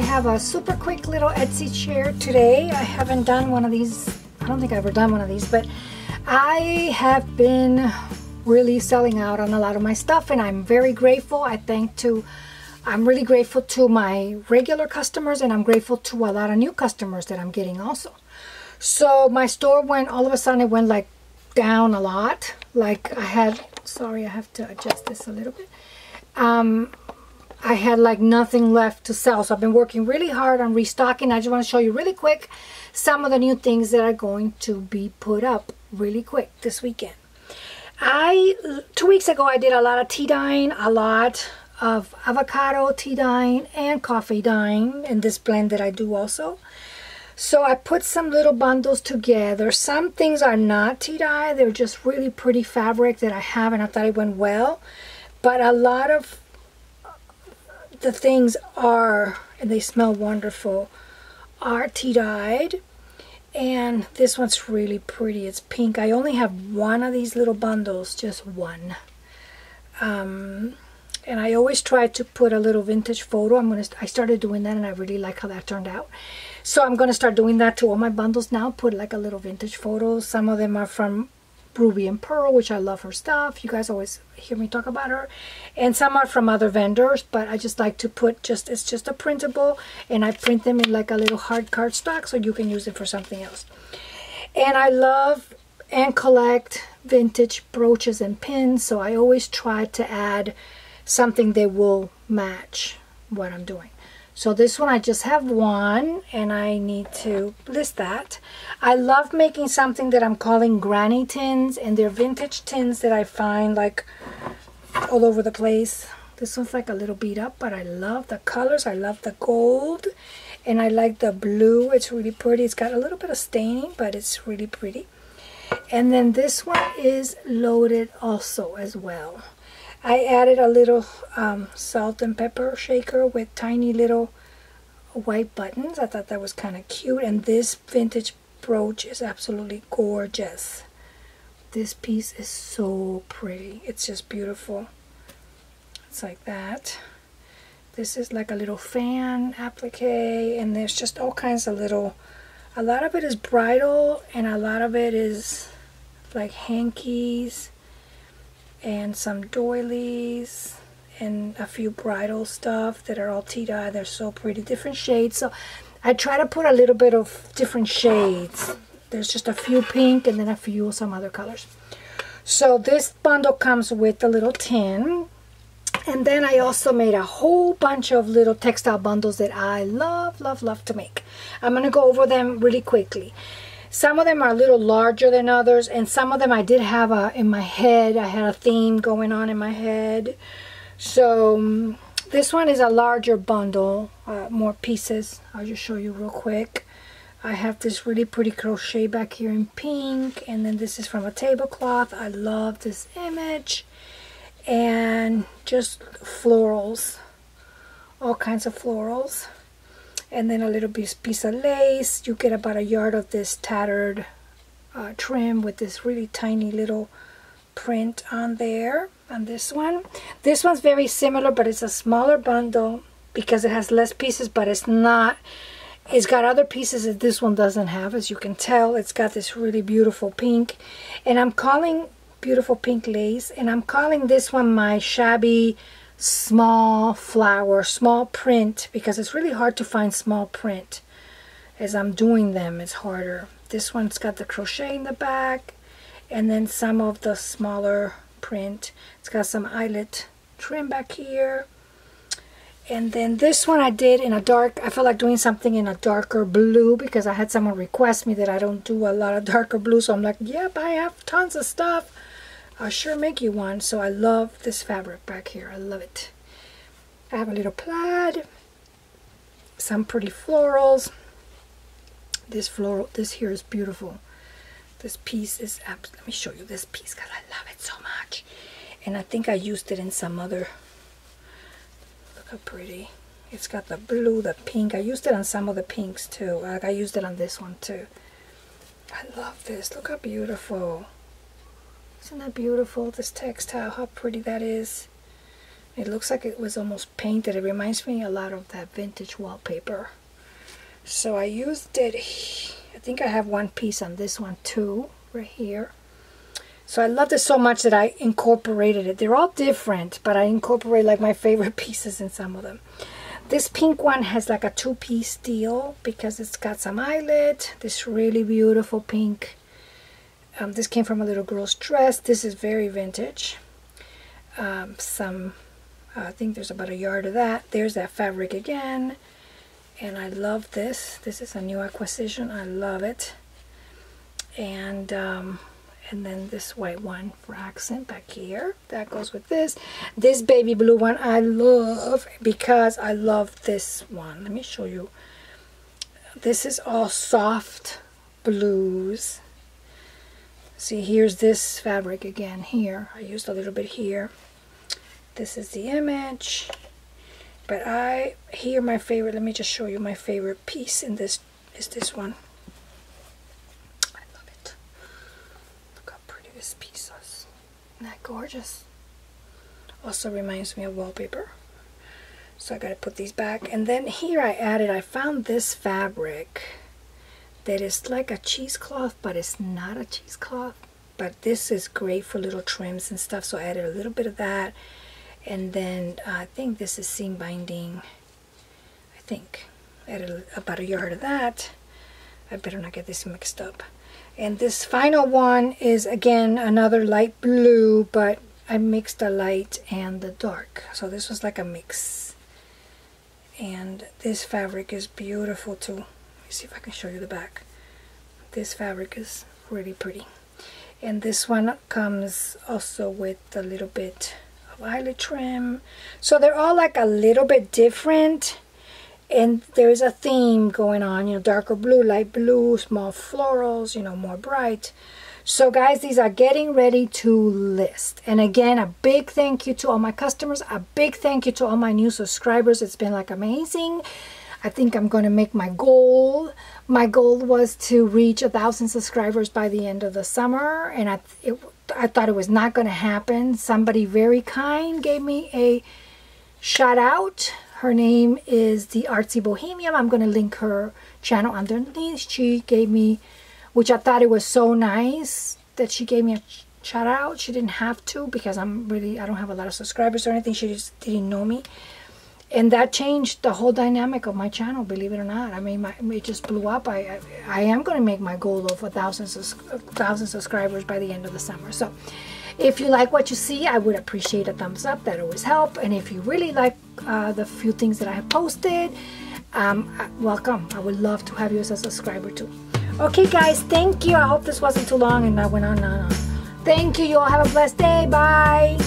have a super quick little Etsy share today. I haven't done one of these. I don't think I've ever done one of these, but I have been really selling out on a lot of my stuff, and I'm very grateful. I'm really grateful to my regular customers, and I'm grateful to a lot of new customers that I'm getting also. So my store all of a sudden it went like down a lot. Like sorry, I have to adjust this a little bit. I had like nothing left to sell. So I've been working really hard on restocking. I just want to show you really quick some of the new things that are going to be put up really quick this weekend. 2 weeks ago I did a lot of tea dyeing, a lot of avocado tea dyeing and coffee dyeing in this blend that I do also. So I put some little bundles together. Some things are not tea dye, they're just really pretty fabric that I have, and I thought it went well. But a lot of the things are, and they smell wonderful, are tea dyed. And this one's really pretty. It's pink. I only have one of these little bundles, just one. And I always try to put a little vintage photo. I started doing that, and I really like how that turned out. So I'm going to start doing that to all my bundles now. Put like a little vintage photo. Some of them are from Ruby and Pearl, which I love her stuff. You guys always hear me talk about her. And some are from other vendors, but I just like to put it's just a printable, and I print them in like a little hard cardstock so you can use it for something else. And I love and collect vintage brooches and pins, so I always try to add something that will match what I'm doing. So this one I just have one, and I need to list that. I love making something that I'm calling granny tins, and they're vintage tins that I find like all over the place. This one's like a little beat up, but I love the colors. I love the gold, and I like the blue. It's really pretty. It's got a little bit of staining, but it's really pretty. And then this one is loaded also as well. I added a little salt and pepper shaker with tiny little white buttons. I thought that was kind of cute. And this vintage brooch is absolutely gorgeous. This piece is so pretty. It's just beautiful. It's like that. This is like a little fan applique, and there's just all kinds of little, a lot of it is bridal, and a lot of it is like hankies, and some doilies, and a few bridal stuff that are all tea dye. They're so pretty, different shades. So I try to put a little bit of different shades. There's just a few pink, and then a few some other colors. So this bundle comes with a little tin. And then I also made a whole bunch of little textile bundles that I love, love, love to make. I'm going to go over them really quickly. Some of them are a little larger than others, and some of them I did have in my head. I had a theme going on in my head. So this one is a larger bundle, more pieces. I'll just show you real quick. I have this really pretty crochet back here in pink, and then this is from a tablecloth. I love this image. And just florals, all kinds of florals. And then a little piece of lace. You get about a yard of this tattered trim with this really tiny little print on there. On this one, this one's very similar, but it's a smaller bundle because it has less pieces, but it's got other pieces that this one doesn't have. As you can tell, it's got this really beautiful pink, and I'm calling beautiful pink lace, and I'm calling this one my shabby small flower, small print, because it's really hard to find small print. As I'm doing them, it's harder. This one's got the crochet in the back, and then some of the smaller print. It's got some eyelet trim back here. And then this one I did in a dark, I felt like doing something in a darker blue because I had someone request me that I don't do a lot of darker blue. So I'm like, yep, I have tons of stuff. I'll sure make you one. So I love this fabric back here. I love it. I have a little plaid, some pretty florals. This here is beautiful. This piece is, let me show you this piece because I love it so much. And I think I used it in some other, look how pretty. It's got the blue, the pink. I used it on some of the pinks too. Like I used it on this one too. I love this. Look how beautiful. Isn't that beautiful? This textile, how pretty that is. It looks like it was almost painted. It reminds me a lot of that vintage wallpaper. So I used it. I think I have one piece on this one too, right here. So I loved it so much that I incorporated it. They're all different, but I incorporate like my favorite pieces in some of them. This pink one has like a two-piece deal because it's got some eyelet. This really beautiful pink. This came from a little girl's dress. This is very vintage. I think there's about a yard of that. There's that fabric again. And I love this. This is a new acquisition. I love it. And then this white one for accent back here. That goes with this. This baby blue one I love because I love this one. Let me show you. This is all soft blues. See, here's this fabric again here. I used a little bit here. This is the image. But my favorite, let me just show you my favorite piece in this is this one. I love it. Look how pretty this piece is. Isn't that gorgeous? Also reminds me of wallpaper. So I gotta put these back. And then here I found this fabric that is like a cheesecloth, but it's not a cheesecloth. But this is great for little trims and stuff, so I added a little bit of that. And then I think this is seam binding. I think I added about a yard of that. I better not get this mixed up. And this final one is again another light blue, but I mixed the light and the dark. So this was like a mix. And this fabric is beautiful too. Let me see if I can show you the back. This fabric is really pretty. And this one comes also with a little bit of eyelet trim. So they're all like a little bit different. And there's a theme going on, you know, darker blue, light blue, small florals, you know, more bright. So guys, these are getting ready to list. And again, a big thank you to all my customers. A big thank you to all my new subscribers. It's been like amazing. I think I'm going to make my goal. My goal was to reach 1,000 subscribers by the end of the summer. And I thought it was not going to happen. Somebody very kind gave me a shout out. Her name is the Artsy Bohemian. I'm going to link her channel underneath. She gave me, which I thought it was so nice that she gave me a shout out. She didn't have to because I don't have a lot of subscribers or anything. She just didn't know me. And that changed the whole dynamic of my channel, believe it or not. I mean, it just blew up. I am going to make my goal of 1,000 subscribers by the end of the summer. So if you like what you see, I would appreciate a thumbs up. That always helps. And if you really like the few things that I have posted, welcome. I would love to have you as a subscriber too. Okay, guys, thank you. I hope this wasn't too long and I went on and on. Thank you. You all have a blessed day. Bye.